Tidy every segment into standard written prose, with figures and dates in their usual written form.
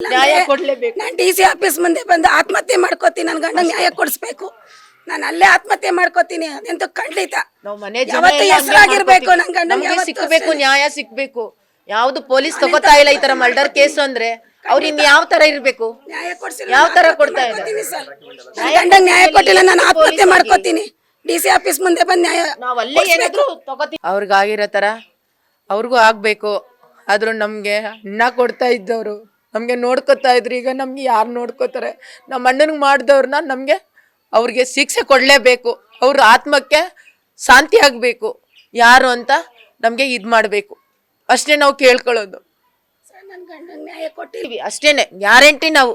ನ್ಯಾಯ ಕೊಡ್ಲೇಬೇಕು. ನಾನು DC office ಮುಂದೆ ಬಂದು ಆತ್ಮಹತ್ಯೆ ಮಾಡ್ಕೋತೀನಿ, ನನ್ನ ಗಂಡ ನ್ಯಾಯ ಕೊಡಿಸ್ಬೇಕು, ನಾನು ಅಲ್ಲೇ ಆತ್ಮಹತ್ಯೆ ಮಾಡ್ಕೋತೀನಿ. ಅದಂತೂ ಖಂಡಿತ. ನಾವು ಮನೆ ಜನ ಯಾವತ್ತೂ ಎಲ್ಲ ಹೆಸರಾಗಿರ್ಬೇಕು ನನ್ನ ಗಂಡ, ನಮ್ಗೆ ಸಿಕ್ಕಬೇಕು, ನ್ಯಾಯ ಸಿಕ್ಬೇಕು. ಯಾವ್ದು ಪೊಲೀಸ್ ತಗೋತಾ ಇಲ್ಲ ಈ ತರ ಮರ್ಡರ್ ಕೇಸ್ ಅಂದ್ರೆ ಅವ್ರು ಇನ್ ಯಾವ ತರ ಇರ್ಬೇಕು, ನ್ಯಾಯ ಕೊಡ್ಸಿಲ್ಲ, ಯಾವ ತರ ಕೊಡ್ತಾ ಇದ್ದಾರೆ. ನನ್ನ ಗಂಡ ನ್ಯಾಯ ಕೊಟ್ಟಿಲ್ಲ, ನಾನು ಆತ್ಮಹತ್ಯೆ ಮಾಡ್ಕೋತೀನಿ. ಡಿಸಿ ಆಫೀಸ್ ಮುಂದೆ ಬಂದು ನ್ಯಾಯ ನಾವ್ ಅಲ್ಲೇ ಏನಾದ್ರು ತಗೋತೀವಿ. ಅವ್ರಿಗಾಗಿರೋ ತರ ಅವ್ರಿಗೂ ಆಗ್ಬೇಕು. ಆದ್ರೂ ನಮ್ಗೆ ಅನ್ನ ಕೊಡ್ತಾ ಇದ್ದವ್ರು ನಮ್ಗೆ ನೋಡ್ಕೊತಾ ಇದ್ರು, ಈಗ ನಮ್ಗೆ ಯಾರು ನೋಡ್ಕೋತಾರೆ? ನಮ್ಮ ಅಣ್ಣನಿಗೆ ಮಾಡಿದವ್ರನ್ನ ನಮ್ಗೆ ಅವ್ರಿಗೆ ಶಿಕ್ಷೆ ಕೊಡ್ಲೇಬೇಕು. ಅವ್ರ ಆತ್ಮಕ್ಕೆ ಶಾಂತಿ ಆಗ್ಬೇಕು ಯಾರು ಅಂತ ನಮ್ಗೆ ಇದ್ ಮಾಡ್ಬೇಕು. ಅಷ್ಟೇ ನಾವು ಕೇಳ್ಕೊಳ್ಳೋದು. ನನ್ನ ಗಂಡ ನ್ಯಾಯ ಕೊಟ್ಟಿಲ್ಲ ಅಷ್ಟೇನೆ ಗ್ಯಾರಂಟಿ. ನಾವು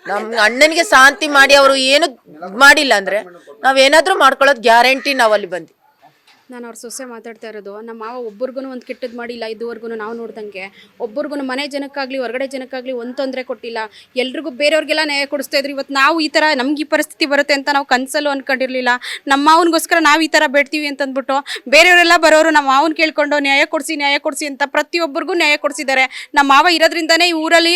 ನಮ್ಮ ಅಣ್ಣನಿಗೆ ಶಾಂತಿ ಮಾಡಿ ಅವರು ಏನು ಮಾಡಿಲ್ಲ ಅಂದ್ರೆ ನಾವೇನಾದ್ರೂ ಮಾಡ್ಕೊಳ್ಳೋದು ಗ್ಯಾರಂಟಿ. ನಾವು ಅಲ್ಲಿ ಬಂದು ನಾನು ಅವ್ರ ಸೊಸೆ ಮಾತಾಡ್ತಾ ಇರೋದು. ನಮ್ಮ ಮಾವ ಒಬ್ಬರಿಗೂ ಒಂದು ಕೆಟ್ಟದ್ದು ಮಾಡಿಲ್ಲ ಇದುವರೆಗೂ. ನಾವು ನೋಡ್ದಂಗೆ ಒಬ್ಬರಿಗೂ ಮನೆ ಜನಕ್ಕಾಗಲಿ ಹೊರಗಡೆ ಜನಕ್ಕಾಗಲಿ ಒಂದು ತೊಂದರೆ ಕೊಟ್ಟಿಲ್ಲ. ಎಲ್ರಿಗೂ ಬೇರೆಯವ್ರಿಗೆಲ್ಲ ನ್ಯಾಯ ಕೊಡಿಸ್ತಾ ಇದ್ರು. ಇವತ್ತು ನಾವು ಈ ಥರ ನಮ್ಗೆ ಈ ಪರಿಸ್ಥಿತಿ ಬರುತ್ತೆ ಅಂತ ನಾವು ಕನಸಲ್ಲೂ ಅಂದ್ಕೊಂಡಿರಲಿಲ್ಲ. ನಮ್ಮ ಮಾವನಿಗೋಸ್ಕರ ನಾವು ಈ ಥರ ಬೇಡ್ತೀವಿ ಅಂತಂದ್ಬಿಟ್ಟು ಬೇರೆಯವರೆಲ್ಲ ಬರೋರು ನಮ್ಮ ಮಾವನ ಕೇಳ್ಕೊಂಡು ನ್ಯಾಯ ಕೊಡಿಸಿ ಅಂತ ಪ್ರತಿಯೊಬ್ಬರಿಗೂ ನ್ಯಾಯ ಕೊಡಿಸಿದ್ದಾರೆ. ನಮ್ಮ ಮಾವ ಇರೋದ್ರಿಂದನೇ ಈ ಊರಲ್ಲಿ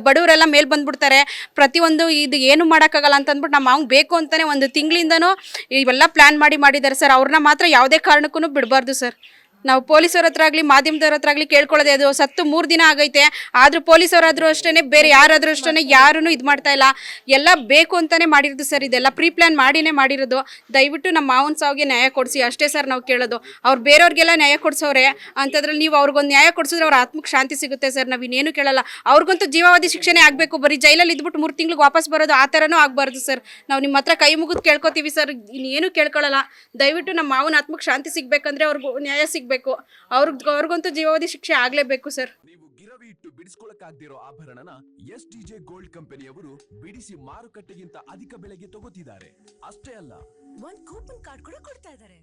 ಬಡವರೆಲ್ಲ ಮೇಲೆ ಬಂದ್ಬಿಡ್ತಾರೆ. ಪ್ರತಿಯೊಂದು ಇದು ಏನು ಮಾಡೋಕ್ಕಾಗಲ್ಲ ಅಂತಂದ್ಬಿಟ್ಟು ನಮ್ಮ ಮಾವನಿಗೆ ಬೇಕು ಅಂತಲೇ ಒಂದು ತಿಂಗಳಿಂದನೂ ಇವೆಲ್ಲ ಪ್ಲ್ಯಾನ್ ಮಾಡಿದ್ದಾರೆ ಸರ್. ಅವ್ರನ್ನ ಮಾತ್ರ ಯಾವುದೇ ಕಾರಣಕ್ಕೂ ಬಿಡಬಾರ್ದು ಸರ್. ನಾವು ಪೊಲೀಸರ ಹತ್ರ ಆಗಲಿ ಮಾಧ್ಯಮದವ್ರ ಹತ್ರ ಆಗಲಿ ಕೇಳ್ಕೊಳ್ಳೋದೇ ಅದು. ಸತ್ತು 3 ದಿನ ಆಗೈತೆ, ಆದರೂ ಪೊಲೀಸವರಾದರೂ ಅಷ್ಟೇ, ಬೇರೆ ಯಾರಾದರೂ ಅಷ್ಟೇ, ಯಾರೂ ಇದು ಮಾಡ್ತಾ ಇಲ್ಲ. ಎಲ್ಲ ಬೇಕು ಅಂತಲೇ ಮಾಡಿರೋದು ಸರ್. ಇದೆಲ್ಲ ಪ್ರೀ ಪ್ಲ್ಯಾನ್ ಮಾಡಿನೇ ಮಾಡಿರೋದು. ದಯವಿಟ್ಟು ನಮ್ಮ ಮಾವನ ಸಾವಿಗೆ ನ್ಯಾಯ ಕೊಡಿಸಿ ಅಷ್ಟೇ ಸರ್ ನಾವು ಕೇಳೋದು. ಅವ್ರು ಬೇರೆಯವ್ರಿಗೆಲ್ಲ ನ್ಯಾಯ ಕೊಡಿಸೋರೆ ಅಂಥದ್ರಲ್ಲಿ ನೀವು ಅವ್ರಿಗೊಂದು ನ್ಯಾಯ ಕೊಡಿಸಿದ್ರೆ ಅವ್ರ ಆತ್ಮಕ್ಕೆ ಶಾಂತಿ ಸಿಗುತ್ತೆ ಸರ್. ನಾವು ಇನ್ನೇನು ಕೇಳಲ್ಲ. ಅವ್ರಿಗಂತೂ ಜೀವಾವಧಿ ಶಿಕ್ಷೆನೇ ಆಗಬೇಕು. ಬರೀ ಜೈಲಲ್ಲಿ ಇದ್ಬಿಟ್ಟು 3 ತಿಂಗಳಿಗೆ ವಾಪಸ್ ಬರೋದು ಆ ಥರನೂ ಆಗಬಾರ್ದು ಸರ್. ನಾವು ನಿಮ್ಮ ಹತ್ರ ಕೈ ಮುಗಿದು ಕೇಳ್ಕೊತೀವಿ ಸರ್, ಇನ್ನೇನು ಕೇಳ್ಕೊಳ್ಳಲ್ಲ. ದಯವಿಟ್ಟು ನಮ್ಮ ಮಾವನ ಆತ್ಮಕ್ಕೆ ಶಾಂತಿ ಸಿಗಬೇಕಂದ್ರೆ ಅವ್ರಿಗೂ ನ್ಯಾಯ ಸಿಗಬೇಕು. ಅವ್ರಿಗಂತೂ ಜೀವಾವಧಿ ಶಿಕ್ಷೆ ಆಗ್ಲೇಬೇಕು ಸರ್. ನೀವು ಗಿರವಿ ಇಟ್ಟು ಬಿಡಿಸ್ಕೊಳ್ಳಕ್ಕಾಗ್ದಿರೋ ಆಭರಣನ STJ ಗೋಲ್ಡ್ ಕಂಪನಿಯವರು ಬಿಡಿಸಿ ಮಾರುಕಟ್ಟೆಗಿಂತ ಅಧಿಕ ಬೆಲೆಗೆ ತಗೋತಿದ್ದಾರೆ. ಅಷ್ಟೇ ಅಲ್ಲ, ಒಂದು ಕೂಪನ್ ಕಾರ್ಡ್ ಕೂಡ ಕೊಡ್ತಾ ಇದ್ದಾರೆ.